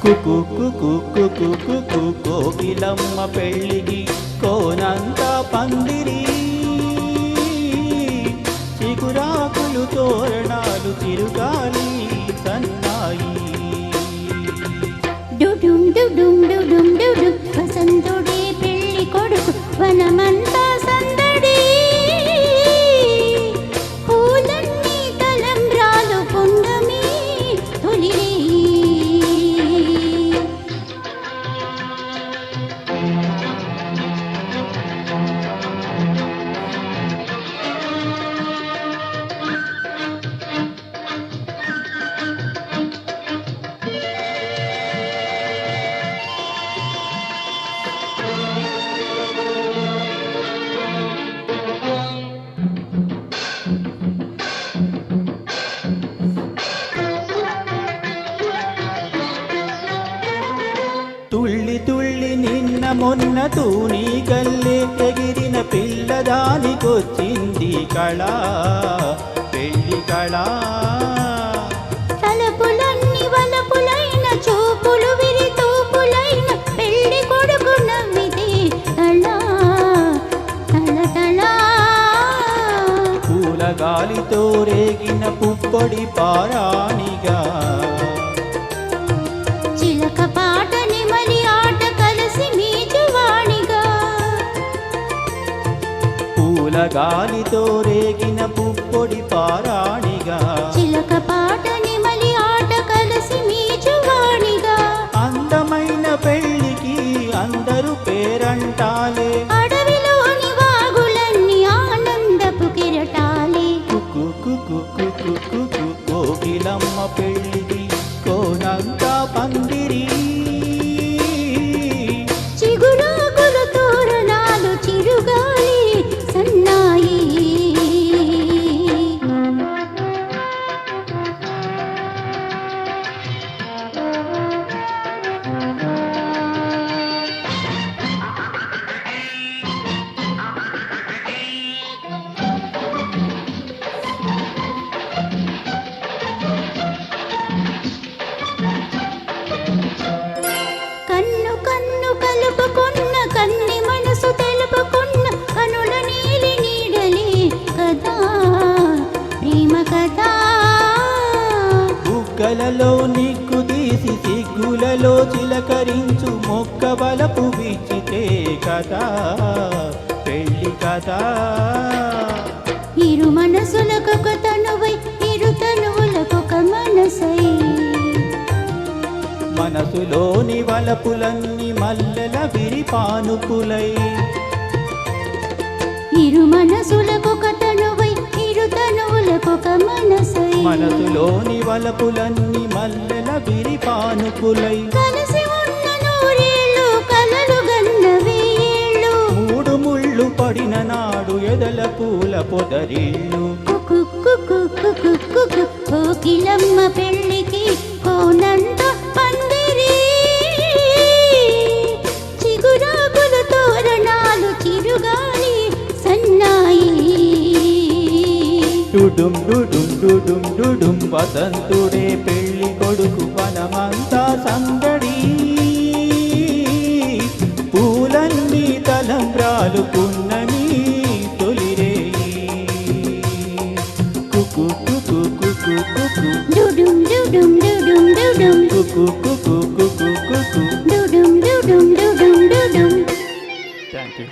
కుకు కుకు కుకు కుకు కోకిలమ్మ పెళ్ళికి కోనంతా పందిరి, చిగురాకులు తోరణాలు తిరుగాలి సన్నాయి. డుడుం డుడుం డుడుం డుడుం వసంతుడే పెళ్ళి కొడుకు వనమంతా సందడి, పూలన్నీ తలంబ్రాలు పుంగమి తొలిరే. తుళ్ళి తుళ్ళి నిన్న మొన్న తూని గల్లే ఎగిరిన పిల్లదానికొచ్చింది కళ, పెళ్ళి కళ. తలపులన్నీ వలపులైన చూపులు విరి తూపులైన పెళ్ళి కొడుకు నవ్వితే తళా తల తళా. పూల గాలితో రేగిన పుప్పొడి పారాణిగా, చిలక పాట నిమలి ఆట కలిసి మీజువాణిగా. పూల గాలితో రేగిన పుప్పొడి పారాణిగా, చిలక పాట నిమలి ఆట కలిసి మీజువాణిగా. అందమైన పెళ్ళికి అందరూ పేరంటాలే, అడవిలోని వాగులన్నీ ఆనందపు కిరటాలే. కుకు కుకు కుకు కుకు కోకిలమ్మ పెళ్ళికి కోనంతా పందిరి, చిగురాకులు తోరణాలు చిరుగాలి సన్నాయి. కన్ను కన్ను కలుపుకున్న కన్ని మనసు తెలుపుకున్న కనుల నీలి నీడలే కదా ప్రేమ కదా. బుగ్గలలో నిగ్గు తీసి సిగ్గులలో చిలకరించు మొక్క బలపు విచ్చితే కదా పెళ్ళి కదా. ఇరు మనసులకొక తనువై ఇరు తనువులకొక మనసై, మనసులోని వలపులన్నీ మల్లెల విరిపానుపులై. ఇరు మనసులకొక తనువై ఇరు తనువులకొక మనసై, మనసులోని వలపులన్నీ మల్లెల విరిపానుపులై. కలిసి ఉన్న నూరేళ్ళు కలలు గన్న వేళ్ళు, మూడు ముళ్ళు పడిన నాడు ఎదల పూల పొదరిళ్ళు. కుకు కుకు కుకు కుకు కోకిలమ్మ పెళ్ళికి కోనంత పందిరి, చిగురాకులు తోరణాలు చిరుగాలి సన్నాయి. డుడుం డుడుం డుడుం డుడుం వసంతుడే పెళ్ళి కొడుకు వనమంతా సందడి, పూలన్నీ తలంబ్రాలు పున్నమి తొలిరేయి. కుకు కుకు కుకు కుకు డుడుం డుడుం డుడుం డుడుం కుకు కుకు కుకు కుకు. డుడుం డుడుం డుడుం డుడుం. Thank you.